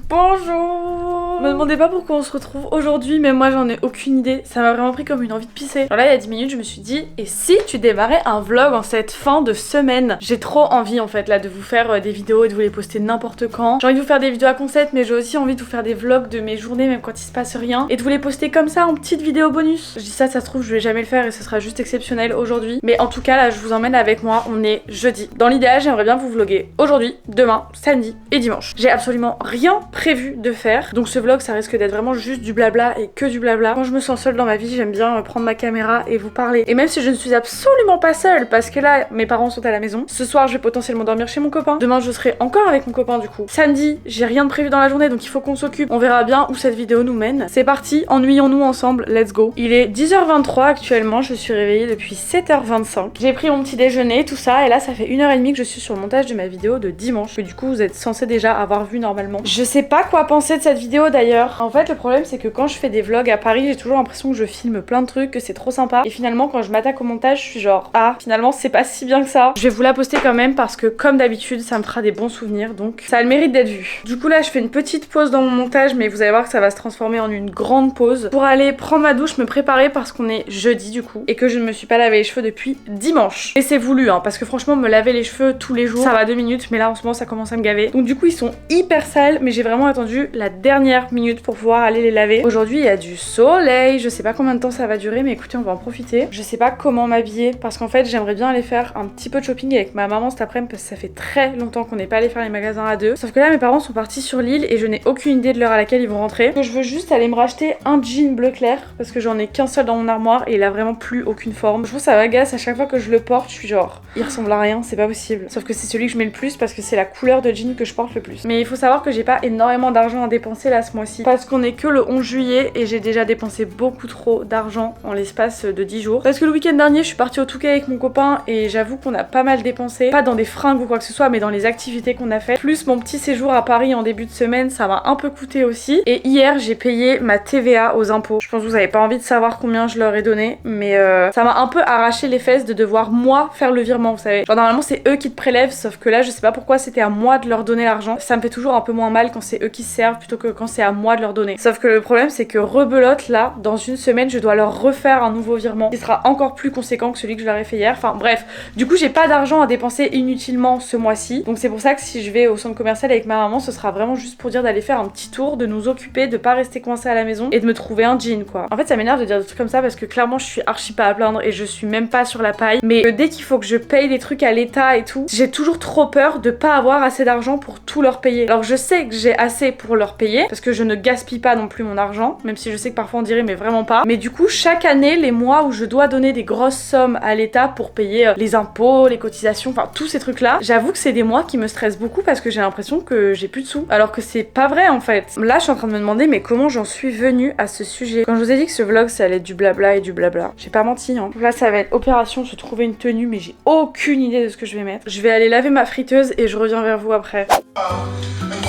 Bonjour. Me demandez pas pourquoi on se retrouve aujourd'hui, mais moi j'en ai aucune idée. Ça m'a vraiment pris comme une envie de pisser. Alors là, il y a 10 minutes, je me suis dit, et si tu démarrais un vlog en cette fin de semaine? J'ai trop envie en fait là de vous faire des vidéos et de vous les poster n'importe quand. J'ai envie de vous faire des vidéos à concept, mais j'ai aussi envie de vous faire des vlogs de mes journées, même quand il se passe rien, et de vous les poster comme ça en petites vidéos bonus. Je dis ça se trouve, je vais jamais le faire et ce sera juste exceptionnel aujourd'hui. Mais en tout cas, là, je vous emmène avec moi. On est jeudi. Dans l'idéal, j'aimerais bien vous vlogger aujourd'hui, demain, samedi et dimanche. J'ai absolument rien prévu de faire, donc ce vlog ça risque d'être vraiment juste du blabla et que du blabla. Quand je me sens seule dans ma vie, j'aime bien prendre ma caméra et vous parler. Et même si je ne suis absolument pas seule, parce que là mes parents sont à la maison, ce soir je vais potentiellement dormir chez mon copain, demain je serai encore avec mon copain du coup. Samedi, j'ai rien de prévu dans la journée, donc il faut qu'on s'occupe. On verra bien où cette vidéo nous mène. C'est parti, ennuyons-nous ensemble, let's go. Il est 10h23 actuellement, je suis réveillée depuis 7h25. J'ai pris mon petit déjeuner, tout ça, et là ça fait 1h30 que je suis sur le montage de ma vidéo de dimanche, que du coup vous êtes censé déjà avoir vu normalement. Je sais pas quoi penser de cette vidéo d'ailleurs. En fait le problème c'est que quand je fais des vlogs à Paris, j'ai toujours l'impression que je filme plein de trucs, que c'est trop sympa, et finalement quand je m'attaque au montage, je suis genre ah finalement c'est pas si bien que ça. Je vais vous la poster quand même parce que comme d'habitude ça me fera des bons souvenirs, donc ça a le mérite d'être vu. Du coup là je fais une petite pause dans mon montage, mais vous allez voir que ça va se transformer en une grande pause pour aller prendre ma douche, me préparer parce qu'on est jeudi du coup, et que je ne me suis pas lavé les cheveux depuis dimanche. Et c'est voulu hein, parce que franchement me laver les cheveux tous les jours ça va 2 minutes, mais là en ce moment ça commence à me gaver. Donc du coup ils sont hyper sales, mais j'ai vraiment attendu la dernière minute pour pouvoir aller les laver. Aujourd'hui il y a du soleil, je sais pas combien de temps ça va durer, mais écoutez on va en profiter. Je sais pas comment m'habiller parce qu'en fait j'aimerais bien aller faire un petit peu de shopping avec ma maman cet après-midi parce que ça fait très longtemps qu'on n'est pas allé faire les magasins à deux. Sauf que là mes parents sont partis sur l'île et je n'ai aucune idée de l'heure à laquelle ils vont rentrer. Je veux juste aller me racheter un jean bleu clair parce que j'en ai qu'un seul dans mon armoire et il a vraiment plus aucune forme. Je trouve ça m'agace à chaque fois que je le porte, je suis genre il ressemble à rien, c'est pas possible. Sauf que c'est celui que je mets le plus parce que c'est la couleur de jean que je porte le plus. Mais il faut savoir que j'ai pas énormément d'argent à dépenser là ce mois-ci parce qu'on est que le 11 juillet et j'ai déjà dépensé beaucoup trop d'argent en l'espace de 10 jours. Parce que le week-end dernier je suis partie au Touquet avec mon copain et j'avoue qu'on a pas mal dépensé, pas dans des fringues ou quoi que ce soit mais dans les activités qu'on a fait. Plus mon petit séjour à Paris en début de semaine, ça m'a un peu coûté aussi. Et hier j'ai payé ma TVA aux impôts. Je pense que vous avez pas envie de savoir combien je leur ai donné, mais ça m'a un peu arraché les fesses de devoir moi faire le virement, vous savez. Genre normalement c'est eux qui te prélèvent, sauf que là je sais pas pourquoi c'était à moi de leur donner l'argent. Ça me fait toujours un peu moins mal quand c'est eux qui se servent plutôt que quand c'est à moi de leur donner. Sauf que le problème c'est que rebelote là, dans une semaine je dois leur refaire un nouveau virement qui sera encore plus conséquent que celui que je leur ai fait hier. Enfin bref, du coup j'ai pas d'argent à dépenser inutilement ce mois-ci. Donc c'est pour ça que si je vais au centre commercial avec ma maman, ce sera vraiment juste pour dire d'aller faire un petit tour, de nous occuper, de pas rester coincé à la maison et de me trouver un jean quoi. En fait ça m'énerve de dire des trucs comme ça parce que clairement je suis archi pas à plaindre et je suis même pas sur la paille. Mais dès qu'il faut que je paye des trucs à l'état et tout, j'ai toujours trop peur de pas avoir assez d'argent pour tout leur payer. Alors je sais que j'ai assez pour leur payer parce que je ne gaspille pas non plus mon argent, même si je sais que parfois on dirait mais vraiment pas. Mais du coup chaque année les mois où je dois donner des grosses sommes à l'état pour payer les impôts, les cotisations, enfin tous ces trucs là, j'avoue que c'est des mois qui me stressent beaucoup parce que j'ai l'impression que j'ai plus de sous. Alors que c'est pas vrai en fait. Là je suis en train de me demander mais comment j'en suis venue à ce sujet. Quand je vous ai dit que ce vlog ça allait être du blabla et du blabla, j'ai pas menti hein. Là ça va être opération se trouver une tenue mais j'ai aucune idée de ce que je vais mettre. Je vais aller laver ma friteuse et je reviens vers vous après.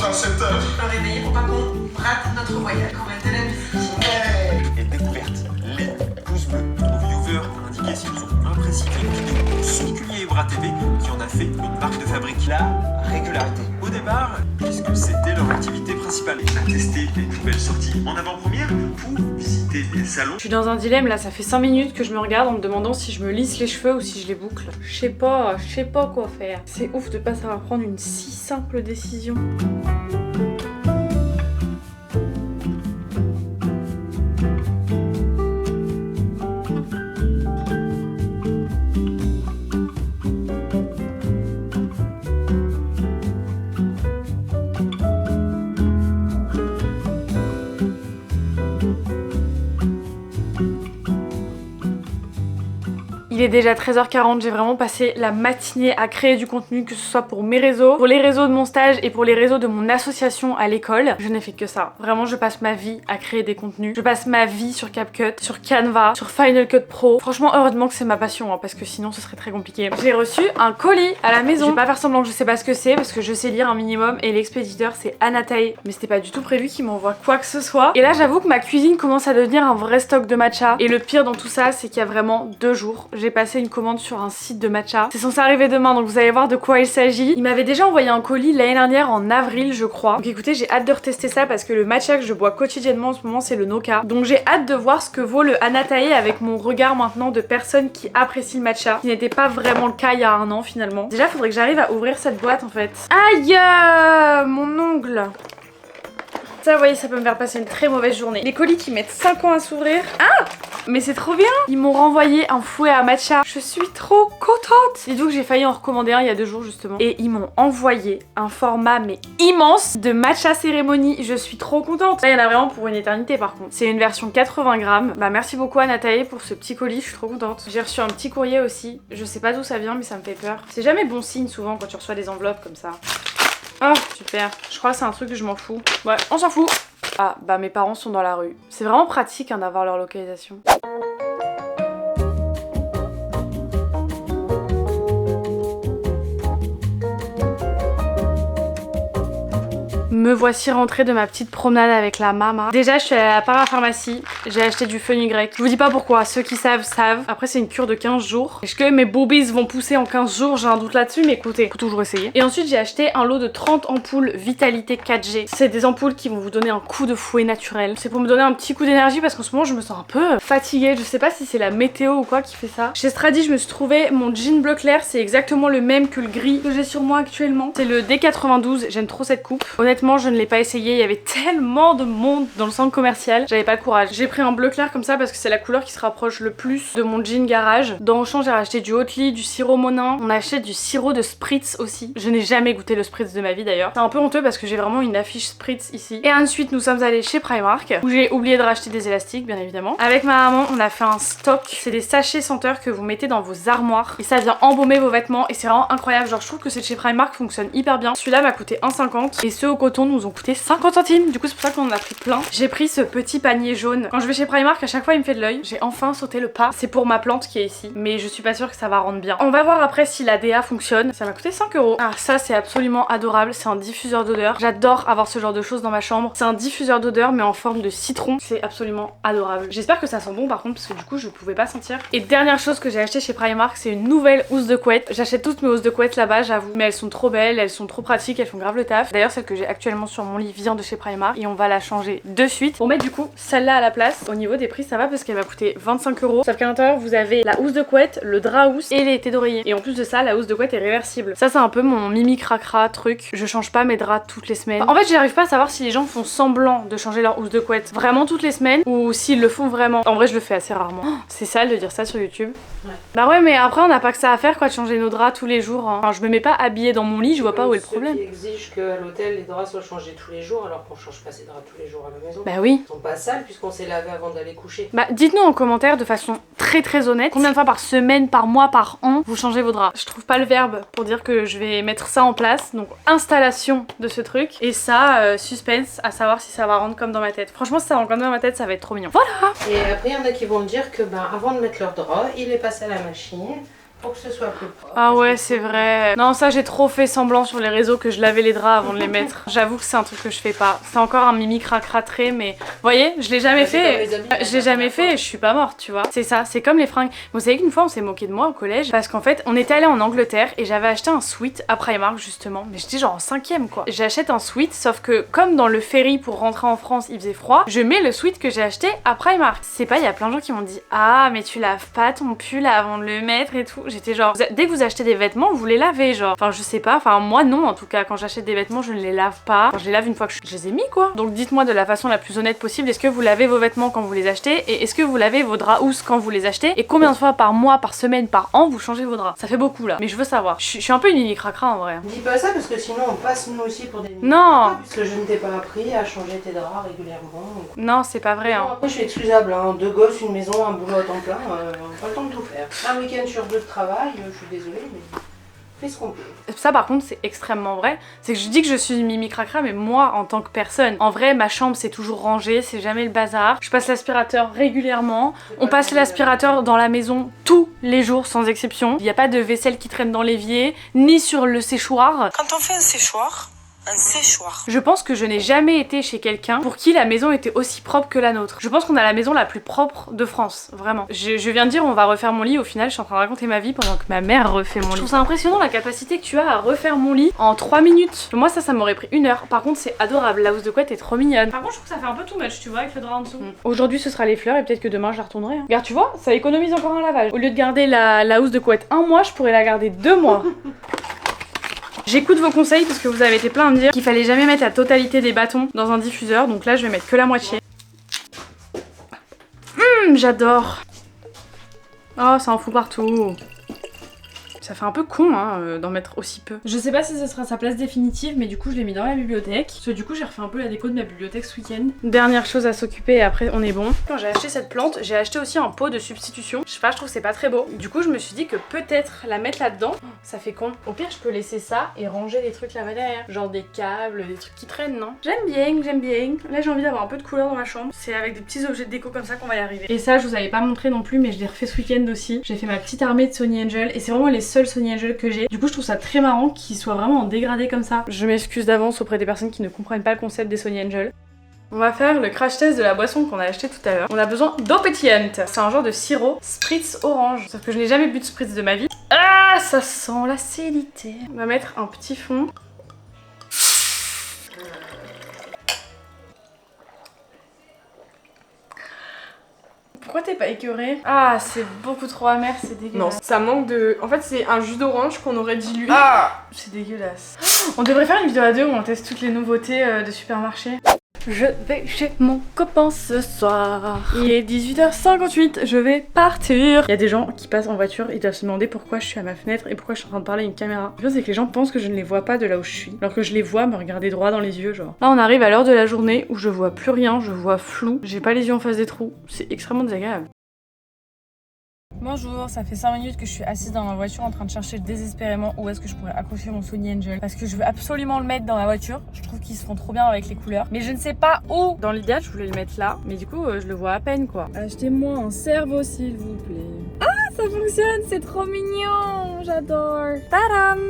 Le réveiller pour pas qu'on rate notre voyage quand même de la musique. Et découverte, les pouces bleus aux viewers pour indiquer s'ils ont apprécié une vidéo circulier Bras TV qui en a fait une marque de fabrique. La régularité. Au départ, puisque c'était leur activité principale, à tester les nouvelles sorties en avant-première ou visiter des salons. Je suis dans un dilemme là, ça fait 5 minutes que je me regarde en me demandant si je me lisse les cheveux ou si je les boucle. Je sais pas quoi faire. C'est ouf de pas savoir prendre une si simple décision. Il est déjà 13h40, j'ai vraiment passé la matinée à créer du contenu, que ce soit pour mes réseaux, pour les réseaux de mon stage et pour les réseaux de mon association à l'école. Je n'ai fait que ça. Vraiment, je passe ma vie à créer des contenus. Je passe ma vie sur CapCut, sur Canva, sur Final Cut Pro. Franchement, heureusement que c'est ma passion, hein, parce que sinon ce serait très compliqué. J'ai reçu un colis à la maison. Je vais pas faire semblant que je sais pas ce que c'est, parce que je sais lire un minimum et l'expéditeur c'est Anatay. Mais c'était pas du tout prévu qu'il m'envoie quoi que ce soit. Et là, j'avoue que ma cuisine commence à devenir un vrai stock de matcha. Et le pire dans tout ça, c'est qu'il y a vraiment 2 jours, j'ai passé une commande sur un site de matcha. C'est censé arriver demain, donc vous allez voir de quoi il s'agit. Il m'avait déjà envoyé un colis l'année dernière en avril, je crois. Donc écoutez, j'ai hâte de retester ça parce que le matcha que je bois quotidiennement en ce moment, c'est le Noka. Donc j'ai hâte de voir ce que vaut le Anatae avec mon regard maintenant de personne qui apprécie le matcha, qui n'était pas vraiment le cas il y a un an finalement. Déjà, faudrait que j'arrive à ouvrir cette boîte en fait. Aïe, mon ongle. Ça, vous voyez, ça peut me faire passer une très mauvaise journée. Les colis qui mettent 5 ans à s'ouvrir. Ah! Mais c'est trop bien! Ils m'ont renvoyé un fouet à matcha. Je suis trop contente! Dites-vous que j'ai failli en recommander un il y a 2 jours justement. Et ils m'ont envoyé un format mais immense de matcha cérémonie. Je suis trop contente. Là, il y en a vraiment pour une éternité par contre. C'est une version 80 grammes. Bah merci beaucoup à Nathalie pour ce petit colis, je suis trop contente. J'ai reçu un petit courrier aussi. Je sais pas d'où ça vient mais ça me fait peur. C'est jamais bon signe souvent quand tu reçois des enveloppes comme ça. Oh, super. Je crois que c'est un truc que je m'en fous. Ouais, on s'en fout. Ah, bah mes parents sont dans la rue. C'est vraiment pratique hein, d'avoir leur localisation. Me voici rentrée de ma petite promenade avec la maman. Déjà, je suis allée à la parapharmacie. J'ai acheté du fenugrec. Je vous dis pas pourquoi. Ceux qui savent, savent. Après, c'est une cure de 15 jours. Est-ce que mes boobies vont pousser en 15 jours? J'ai un doute là-dessus, mais écoutez, faut toujours essayer. Et ensuite, j'ai acheté un lot de 30 ampoules Vitalité 4G. C'est des ampoules qui vont vous donner un coup de fouet naturel. C'est pour me donner un petit coup d'énergie parce qu'en ce moment, je me sens un peu fatiguée. Je sais pas si c'est la météo ou quoi qui fait ça. Chez Stradi, je me suis trouvé mon jean bleu clair. C'est exactement le même que le gris que j'ai sur moi actuellement. C'est le D92. J'aime trop cette coupe. Honnêtement, je ne l'ai pas essayé, il y avait tellement de monde dans le centre commercial, j'avais pas le courage. J'ai pris un bleu clair comme ça parce que c'est la couleur qui se rapproche le plus de mon jean garage. Dans Auchan, j'ai racheté du Oatly, du sirop Monin, on a acheté du sirop de Spritz aussi. Je n'ai jamais goûté le Spritz de ma vie d'ailleurs. C'est un peu honteux parce que j'ai vraiment une affiche Spritz ici. Et ensuite, nous sommes allés chez Primark où j'ai oublié de racheter des élastiques bien évidemment. Avec ma maman, on a fait un stock. C'est des sachets senteurs que vous mettez dans vos armoires et ça vient embaumer vos vêtements et c'est vraiment incroyable. Genre je trouve que c'est chez Primark fonctionne hyper bien. Celui-là m'a coûté 1,50 et ceux au coton nous ont coûté 50 centimes. Du coup c'est pour ça qu'on en a pris plein. J'ai pris ce petit panier jaune. Quand je vais chez Primark à chaque fois il me fait de l'œil. J'ai enfin sauté le pas. C'est pour ma plante qui est ici. Mais je suis pas sûre que ça va rendre bien. On va voir après si la DA fonctionne. Ça m'a coûté 5 €. Ah ça c'est absolument adorable. C'est un diffuseur d'odeur. J'adore avoir ce genre de choses dans ma chambre. C'est un diffuseur d'odeur mais en forme de citron. C'est absolument adorable. J'espère que ça sent bon par contre parce que du coup je pouvais pas sentir. Et dernière chose que j'ai acheté chez Primark, c'est une nouvelle housse de couette. J'achète toutes mes housses de couette là-bas j'avoue. Mais elles sont trop belles, elles sont trop pratiques, elles font grave le taf. D'ailleurs celle que j'ai actuellement sur mon lit vient de chez Primark et on va la changer de suite. On met du coup celle-là à la place. Au niveau des prix ça va parce qu'elle va coûter 25 €. Sauf qu'à l'intérieur vous avez la housse de couette, le drap housse et les thés d'oreiller. Et en plus de ça la housse de couette est réversible. Ça c'est un peu mon mimi cracra truc. Je change pas mes draps toutes les semaines. En fait j'arrive pas à savoir si les gens font semblant de changer leur housse de couette vraiment toutes les semaines ou s'ils le font vraiment. En vrai je le fais assez rarement. Oh, c'est sale de dire ça sur YouTube. Ouais. Bah ouais mais après on n'a pas que ça à faire quoi de changer nos draps tous les jours. Hein. Enfin je me mets pas habillée dans mon lit, je vois pas où est le problème. Qui exigent qu'à l'hôtel les draps soient changés tous les jours alors qu'on change pas ses draps tous les jours à la maison. Bah oui. Ils sont pas sales puisqu'on s'est lavé avant d'aller coucher. Bah dites-nous en commentaire de façon très honnête combien de fois par semaine, par mois, par an vous changez vos draps. Je trouve pas le verbe pour dire que je vais mettre ça en place. Donc installation de ce truc et ça suspense à savoir si ça va rendre comme dans ma tête. Franchement si ça rentre comme dans ma tête ça va être trop mignon. Voilà. Et après il y en a qui vont me dire que ben avant de mettre leur drap il est passé à la machine pour que ce soit plus propre. Ah ouais c'est vrai. Non ça j'ai trop fait semblant sur les réseaux que je lavais les draps avant de les mettre. J'avoue que c'est un truc que je fais pas. C'est encore un mimi cracratré mais vous voyez je l'ai jamais fait. Je l'ai jamais fait et je suis pas morte tu vois. C'est ça, c'est comme les fringues. Vous savez qu'une fois on s'est moqué de moi au collège parce qu'en fait on était allé en Angleterre et j'avais acheté un sweat à Primark justement. Mais j'étais genre en 5ème quoi. J'achète un sweat sauf que comme dans le ferry pour rentrer en France il faisait froid, je mets le sweat que j'ai acheté à Primark. C'est pas, il y a plein de gens qui m'ont dit ah mais tu laves pas ton pull avant de le mettre et tout. J'étais genre dès que vous achetez des vêtements vous les lavez genre. Enfin je sais pas, enfin moi non en tout cas quand j'achète des vêtements je ne les lave pas. Enfin, je les lave une fois que je les ai mis quoi. Donc dites-moi de la façon la plus honnête possible, est-ce que vous lavez vos vêtements quand vous les achetez et est-ce que vous lavez vos draps housses quand vous les achetez et combien de fois par mois, par semaine, par an vous changez vos draps. Ça fait beaucoup là mais je veux savoir. Je suis un peu une mini cracra en vrai. Dis pas ça parce que sinon on passe nous aussi pour des mini non puisque je ne t'ai pas appris à changer tes draps régulièrement. Non c'est pas vrai hein. Après je suis excusable hein. 2 gosses, une maison, un boulot à temps plein, pas le temps de tout faire. Un week-end sur 2 de travail, je suis désolée mais fais ce qu'on peut. Ça par contre c'est extrêmement vrai. C'est que je dis que je suis une mimi cracra mais moi en tant que personne, en vrai ma chambre c'est toujours rangé, c'est jamais le bazar. Je passe l'aspirateur régulièrement. On passe l'aspirateur dans la maison tous les jours sans exception. Il n'y a pas de vaisselle qui traîne dans l'évier, ni sur le séchoir. Quand on fait un séchoir, un séchoir. Je pense que je n'ai jamais été chez quelqu'un pour qui la maison était aussi propre que la nôtre. Je pense qu'on a la maison la plus propre de France, vraiment. Je viens de dire on va refaire mon lit, au final je suis en train de raconter ma vie pendant que ma mère refait mon lit. Je trouve ça impressionnant la capacité que tu as à refaire mon lit en 3 minutes. Moi ça m'aurait pris 1 heure. Par contre c'est adorable, la housse de couette est trop mignonne. Par contre je trouve que ça fait un peu too much, tu vois, avec le drap en dessous. Aujourd'hui ce sera les fleurs et peut-être que demain je la retournerai. Hein. Regarde, tu vois, ça économise encore un lavage. Au lieu de garder la housse de couette 1 mois, je pourrais la garder 2 mois. J'écoute vos conseils parce que vous avez été plein à me dire qu'il fallait jamais mettre la totalité des bâtons dans un diffuseur, donc là je vais mettre que la moitié. J'adore. Oh, ça en fout partout. Ça fait un peu con hein, d'en mettre aussi peu. Je sais pas si ce sera sa place définitive, mais du coup je l'ai mis dans la bibliothèque. Parce que du coup j'ai refait un peu la déco de ma bibliothèque ce week-end. Dernière chose à s'occuper et après on est bon. Quand j'ai acheté cette plante, j'ai acheté aussi un pot de substitution. Je sais pas, je trouve que c'est pas très beau. Du coup je me suis dit que peut-être la mettre là-dedans, ça fait con. Au pire je peux laisser ça et ranger des trucs là-bas derrière. Genre des câbles, des trucs qui traînent, non? J'aime bien, j'aime bien. Là j'ai envie d'avoir un peu de couleur dans ma chambre. C'est avec des petits objets de déco comme ça qu'on va y arriver. Et ça je vous avais pas montré non plus, mais je l'ai refait ce week-end aussi. J'ai fait ma petite armée de Sony Angel et c'est vraiment les seuls Sony Angel que j'ai. Du coup je trouve ça très marrant qu'ils soient vraiment en dégradé comme ça. Je m'excuse d'avance auprès des personnes qui ne comprennent pas le concept des Sony Angel. On va faire le crash test de la boisson qu'on a acheté tout à l'heure. On a besoin d'eau pétillante. C'est un genre de sirop spritz orange. Sauf que je n'ai jamais bu de spritz de ma vie. Ah, ça sent l'acidité. On va mettre un petit fond. Pourquoi t'es pas écœurée? Ah, c'est beaucoup trop amer, c'est dégueulasse. Non, ça manque de... En fait, c'est un jus d'orange qu'on aurait dilué. Ah, c'est dégueulasse. On devrait faire une vidéo à deux où on teste toutes les nouveautés de supermarché. Je vais chez mon copain ce soir. Il est 18h58, je vais partir. Il y a des gens qui passent en voiture, ils doivent se demander pourquoi je suis à ma fenêtre et pourquoi je suis en train de parler à une caméra. Le pire c'est que les gens pensent que je ne les vois pas de là où je suis, alors que je les vois me regarder droit dans les yeux genre. Là on arrive à l'heure de la journée où je vois plus rien, je vois flou, j'ai pas les yeux en face des trous, c'est extrêmement désagréable. Bonjour, ça fait 5 minutes que je suis assise dans ma voiture en train de chercher désespérément où est-ce que je pourrais accrocher mon Sony Angel parce que je veux absolument le mettre dans ma voiture. Je trouve qu'ils se font trop bien avec les couleurs, mais je ne sais pas où. Dans l'idéal, je voulais le mettre là, mais du coup, je le vois à peine quoi. Achetez-moi un cerveau s'il vous plaît. Ah, ça fonctionne, c'est trop mignon, j'adore. Tadam!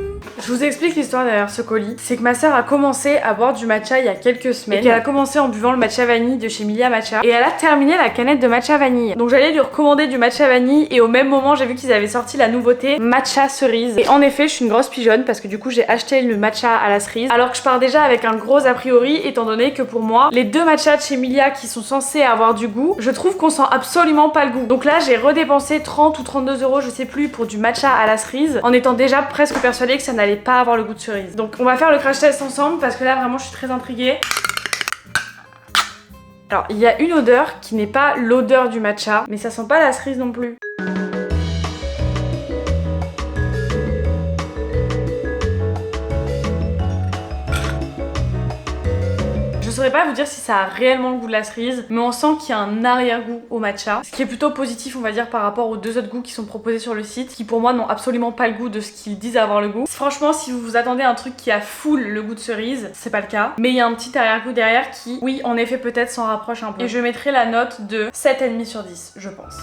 Je vous explique l'histoire derrière ce colis. C'est que ma sœur a commencé à boire du matcha il y a quelques semaines. Et qu'elle a commencé en buvant le matcha vanille de chez Milia Matcha. Et elle a terminé la canette de matcha vanille. Donc j'allais lui recommander du matcha vanille et au même moment j'ai vu qu'ils avaient sorti la nouveauté matcha cerise. Et en effet je suis une grosse pigeonne parce que du coup j'ai acheté le matcha à la cerise. Alors que je pars déjà avec un gros a priori étant donné que pour moi les deux matchas de chez Milia qui sont censés avoir du goût, je trouve qu'on sent absolument pas le goût. Donc là j'ai redépensé 30 ou 32 € je sais plus pour du matcha à la cerise en étant déjà presque persuadée que ça n'allait pas avoir le goût de cerise. Donc on va faire le crash test ensemble parce que là vraiment je suis très intriguée. Alors il y a une odeur qui n'est pas l'odeur du matcha mais ça sent pas la cerise non plus. Je saurais pas vous dire si ça a réellement le goût de la cerise, mais on sent qu'il y a un arrière-goût au matcha, ce qui est plutôt positif on va dire par rapport aux deux autres goûts qui sont proposés sur le site, qui pour moi n'ont absolument pas le goût de ce qu'ils disent avoir le goût. Franchement si vous vous attendez à un truc qui a full le goût de cerise, c'est pas le cas, mais il y a un petit arrière-goût derrière qui, oui en effet peut-être s'en rapproche un peu. Et je mettrai la note de 7,5 sur 10 je pense.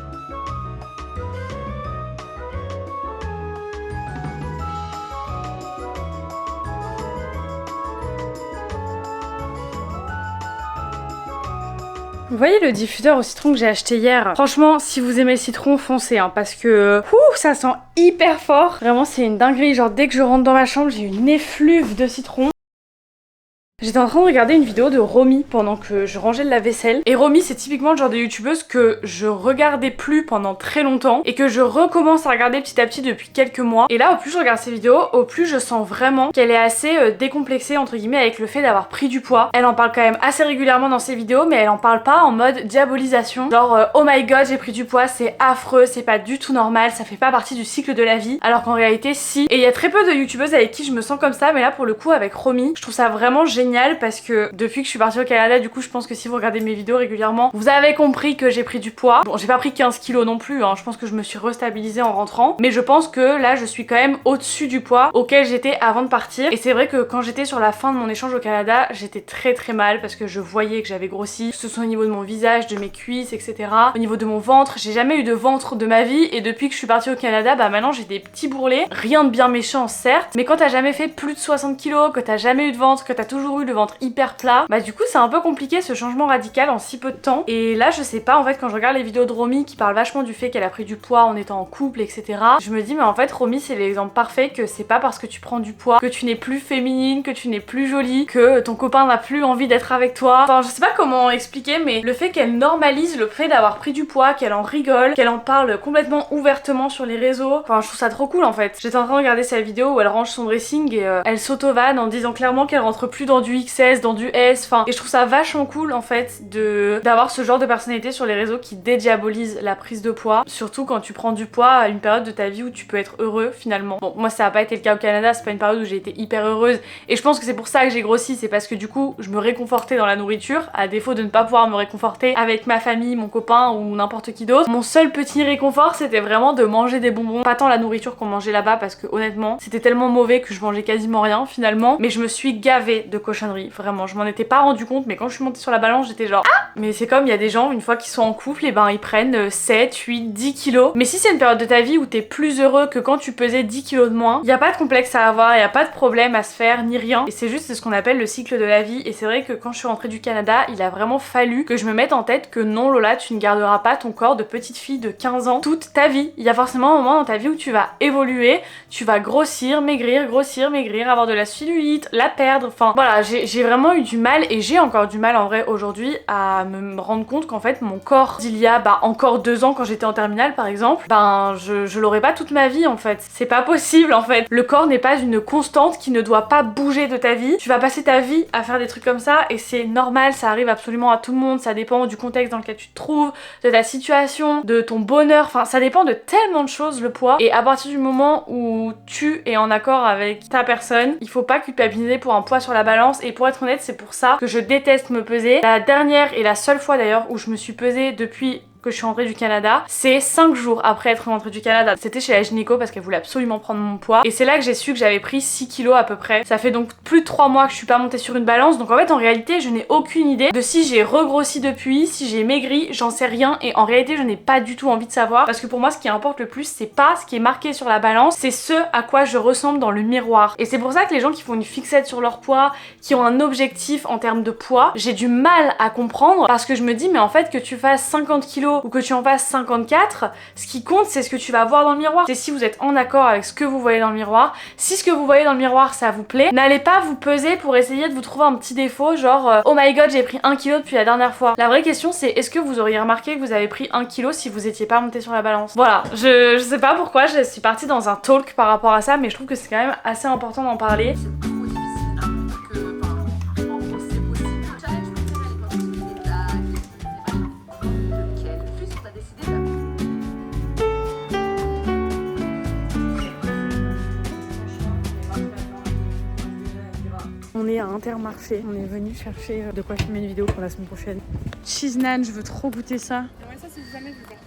Vous voyez le diffuseur au citron que j'ai acheté hier? Franchement, si vous aimez le citron, foncez hein, parce que ça sent hyper fort. Vraiment, c'est une dinguerie. Genre, dès que je rentre dans ma chambre, j'ai une effluve de citron. J'étais en train de regarder une vidéo de Romy pendant que je rangeais le lave-vaisselle. Et Romy, c'est typiquement le genre de youtubeuse que je regardais plus pendant très longtemps et que je recommence à regarder petit à petit depuis quelques mois. Et là, au plus je regarde ses vidéos, au plus je sens vraiment qu'elle est assez décomplexée entre guillemets avec le fait d'avoir pris du poids. Elle en parle quand même assez régulièrement dans ses vidéos, mais elle en parle pas en mode diabolisation. Genre oh my god, j'ai pris du poids, c'est affreux, c'est pas du tout normal, ça fait pas partie du cycle de la vie. Alors qu'en réalité, si. Et il y a très peu de youtubeuses avec qui je me sens comme ça, mais là pour le coup avec Romy, je trouve ça vraiment génial. génial parce que depuis que je suis partie au Canada, du coup je pense que si vous regardez mes vidéos régulièrement, vous avez compris que j'ai pris du poids. Bon, j'ai pas pris 15 kilos non plus, hein. Je pense que je me suis restabilisée en rentrant, mais je pense que là je suis quand même au-dessus du poids auquel j'étais avant de partir. Et c'est vrai que quand j'étais sur la fin de mon échange au Canada, j'étais très mal parce que je voyais que j'avais grossi, que ce soit au niveau de mon visage, de mes cuisses, etc. Au niveau de mon ventre, j'ai jamais eu de ventre de ma vie, et depuis que je suis partie au Canada, bah maintenant j'ai des petits bourrelets, rien de bien méchant certes, mais quand t'as jamais fait plus de 60 kilos, que t'as jamais eu de ventre, que t'as toujours eu le ventre hyper plat, bah du coup c'est un peu compliqué ce changement radical en si peu de temps. Et là je sais pas, en fait quand je regarde les vidéos de Romy qui parle vachement du fait qu'elle a pris du poids en étant en couple, etc., je me dis mais en fait Romy c'est l'exemple parfait que c'est pas parce que tu prends du poids que tu n'es plus féminine, que tu n'es plus jolie, que ton copain n'a plus envie d'être avec toi. Enfin je sais pas comment expliquer, mais le fait qu'elle normalise le fait d'avoir pris du poids, qu'elle en rigole, qu'elle en parle complètement ouvertement sur les réseaux, enfin je trouve ça trop cool en fait. J'étais en train de regarder sa vidéo où elle range son dressing et elle s'auto-vanne en disant clairement qu'elle rentre plus dans du XS, dans du S, enfin, et je trouve ça vachement cool en fait d'avoir ce genre de personnalité sur les réseaux qui dédiabolise la prise de poids, surtout quand tu prends du poids à une période de ta vie où tu peux être heureux finalement. Bon moi ça a pas été le cas au Canada, c'est pas une période où j'ai été hyper heureuse, et je pense que c'est pour ça que j'ai grossi, c'est parce que du coup je me réconfortais dans la nourriture, à défaut de ne pas pouvoir me réconforter avec ma famille, mon copain ou n'importe qui d'autre. Mon seul petit réconfort c'était vraiment de manger des bonbons, pas tant la nourriture qu'on mangeait là-bas parce que honnêtement c'était tellement mauvais que je mangeais quasiment rien finalement, mais je me suis gavée de cochonneries, vraiment je m'en étais pas rendu compte, mais quand je suis montée sur la balance j'étais genre ah, mais c'est comme il y a des gens une fois qu'ils sont en couple et ben ils prennent 7, 8, 10 kilos, mais si c'est une période de ta vie où t'es plus heureux que quand tu pesais 10 kilos de moins, y a pas de complexe à avoir, y a pas de problème à se faire ni rien, et c'est juste ce qu'on appelle le cycle de la vie. Et c'est vrai que quand je suis rentrée du Canada, il a vraiment fallu que je me mette en tête que non Lola, tu ne garderas pas ton corps de petite fille de 15 ans toute ta vie. Il y a forcément un moment dans ta vie où tu vas évoluer, tu vas grossir, maigrir, avoir de la cellulite, la perdre, enfin voilà, j'ai vraiment eu du mal, et j'ai encore du mal en vrai aujourd'hui à me rendre compte qu'en fait mon corps d'il y a encore 2 ans quand j'étais en terminale par exemple, ben je l'aurais pas toute ma vie en fait, c'est pas possible en fait. Le corps n'est pas une constante qui ne doit pas bouger de ta vie, tu vas passer ta vie à faire des trucs comme ça et c'est normal, ça arrive absolument à tout le monde, ça dépend du contexte dans lequel tu te trouves, de ta situation, de ton bonheur, enfin ça dépend de tellement de choses le poids, et à partir du moment où tu es en accord avec ta personne, il faut pas culpabiliser pour un poids sur la balance. Et pour être honnête c'est pour ça que je déteste me peser. La dernière et la seule fois d'ailleurs où je me suis pesée depuis que je suis rentrée du Canada, c'est 5 jours après être rentrée du Canada. C'était chez la gynéco parce qu'elle voulait absolument prendre mon poids, et c'est là que j'ai su que j'avais pris 6 kilos à peu près. Ça fait donc plus de 3 mois que je suis pas montée sur une balance, donc en fait en réalité je n'ai aucune idée de si j'ai regrossi depuis, si j'ai maigri, j'en sais rien, et en réalité je n'ai pas du tout envie de savoir, parce que pour moi ce qui importe le plus c'est pas ce qui est marqué sur la balance, c'est ce à quoi je ressemble dans le miroir. Et c'est pour ça que les gens qui font une fixette sur leur poids, qui ont un objectif en termes de poids, j'ai du mal à comprendre, parce que je me dis mais en fait que tu fasses 50 kilos ou que tu en fasses 54, ce qui compte c'est ce que tu vas voir dans le miroir. C'est si vous êtes en accord avec ce que vous voyez dans le miroir. Si ce que vous voyez dans le miroir ça vous plaît, n'allez pas vous peser pour essayer de vous trouver un petit défaut genre oh my god j'ai pris 1 kilo depuis la dernière fois. La vraie question c'est est-ce que vous auriez remarqué que vous avez pris 1 kilo si vous étiez pas monté sur la balance. Voilà, je sais pas pourquoi je suis partie dans un talk par rapport à ça, mais je trouve que c'est quand même assez important d'en parler. On est à Intermarché, on est venu chercher de quoi filmer une vidéo pour la semaine prochaine. Cheese naan, je veux trop goûter ça. Ouais, ça c'est jamais vu par contre.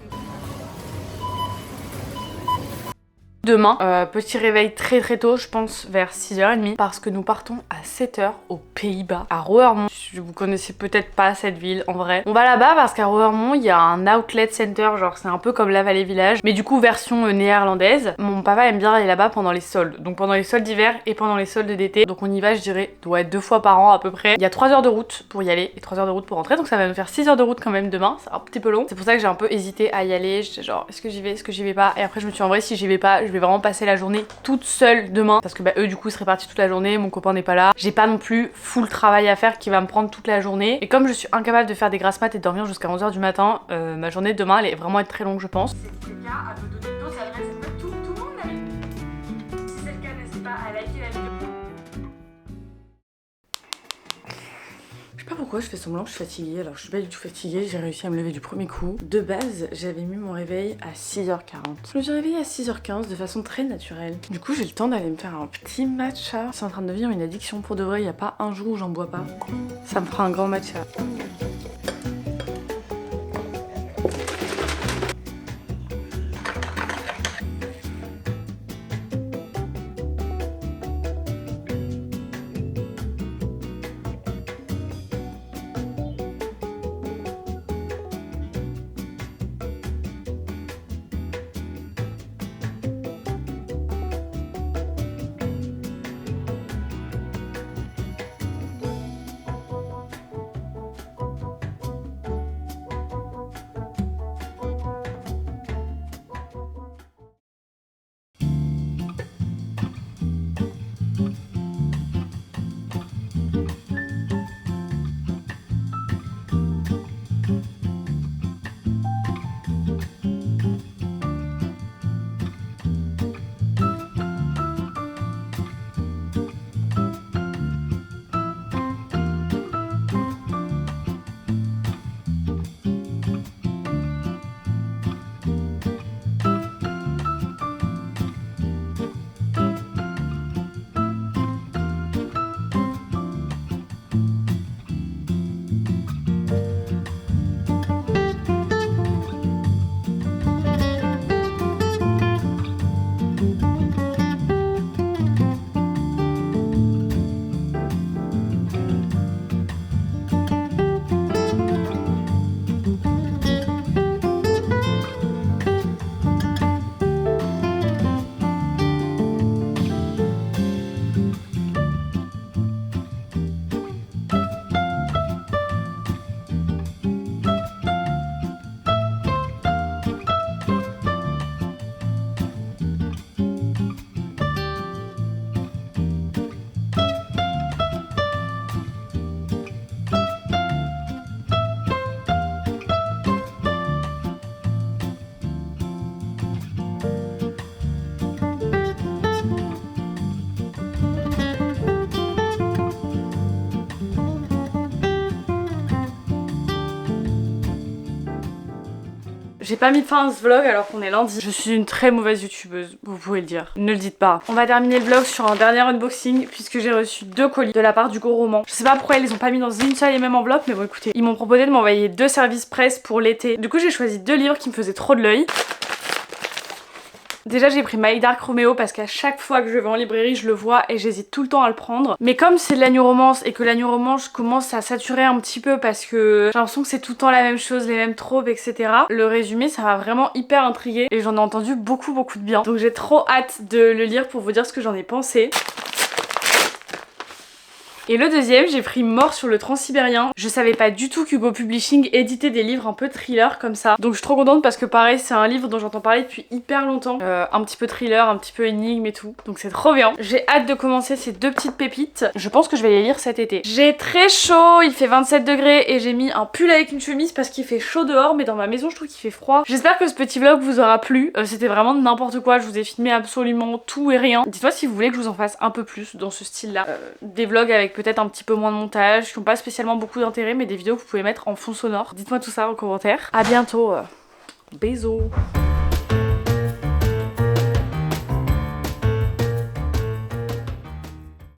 Demain, petit réveil très tôt, je pense vers 6h30, parce que nous partons à 7h aux Pays-Bas, à Roermond. Vous connaissez peut-être pas cette ville en vrai. On va là-bas parce qu'à Roermond, il y a un outlet center, genre c'est un peu comme la Vallée Village, mais du coup version néerlandaise. Mon papa aime bien aller là-bas pendant les soldes, donc pendant les soldes d'hiver et pendant les soldes d'été. Donc on y va, je dirais, doit être 2 fois par an à peu près. Il y a 3 heures de route pour y aller et 3 heures de route pour rentrer, donc ça va nous faire 6 heures de route quand même demain. C'est un petit peu long. C'est pour ça que j'ai un peu hésité à y aller. J'étais genre, est-ce que j'y vais, est-ce que j'y vais pas? Et après je me suis dit en vrai, si j'y vais pas, je vais vraiment passer la journée toute seule demain, parce que bah eux du coup seraient partis toute la journée, mon copain n'est pas là, j'ai pas non plus full travail à faire qui va me prendre toute la journée, et comme je suis incapable de faire des grasses mat et de dormir jusqu'à 11h du matin, ma journée de demain elle est vraiment être très longue je pense. Si c'est le cas, à me donner d'autres adresses, tout le monde l'a mis. Si c'est le cas, n'hésitez pas à liker la vidéo. Je sais pas pourquoi je fais semblant que je suis fatiguée, alors je suis pas du tout fatiguée, j'ai réussi à me lever du premier coup. De base, j'avais mis mon réveil à 6h40. Je me suis réveillée à 6h15 de façon très naturelle. Du coup, j'ai le temps d'aller me faire un petit matcha. C'est en train de devenir une addiction pour de vrai, il y a pas un jour où j'en bois pas. Ça me fera un grand matcha. J'ai pas mis de fin à ce vlog alors qu'on est lundi. Je suis une très mauvaise youtubeuse, vous pouvez le dire. Ne le dites pas. On va terminer le vlog sur un dernier unboxing puisque j'ai reçu 2 colis de la part du Go Roman. Je sais pas pourquoi ils les ont pas mis dans une seule et même enveloppe, mais bon écoutez, ils m'ont proposé de m'envoyer 2 services presse pour l'été. Du coup j'ai choisi 2 livres qui me faisaient trop de l'œil. Déjà j'ai pris My Dark Romeo parce qu'à chaque fois que je vais en librairie je le vois et j'hésite tout le temps à le prendre. Mais comme c'est de la new romance et que la new romance commence à saturer un petit peu parce que j'ai l'impression que c'est tout le temps la même chose, les mêmes tropes, etc. Le résumé ça m'a vraiment hyper intriguée et j'en ai entendu beaucoup de bien. Donc j'ai trop hâte de le lire pour vous dire ce que j'en ai pensé. Et le deuxième, j'ai pris Mort sur le Transsibérien. Je savais pas du tout qu'Hugo Publishing éditait des livres un peu thriller comme ça. Donc je suis trop contente parce que pareil, c'est un livre dont j'entends parler depuis hyper longtemps. Un petit peu thriller, un petit peu énigme et tout. Donc c'est trop bien. J'ai hâte de commencer ces 2 petites pépites. Je pense que je vais les lire cet été. J'ai très chaud, il fait 27 degrés et j'ai mis un pull avec une chemise parce qu'il fait chaud dehors, mais dans ma maison je trouve qu'il fait froid. J'espère que ce petit vlog vous aura plu. C'était vraiment n'importe quoi, je vous ai filmé absolument tout et rien. Dites-moi si vous voulez que je vous en fasse un peu plus dans ce style là. Des vlogs avec peut-être un petit peu moins de montage, qui n'ont pas spécialement beaucoup d'intérêt, mais des vidéos que vous pouvez mettre en fond sonore. Dites-moi tout ça en commentaire. À bientôt. Bisous.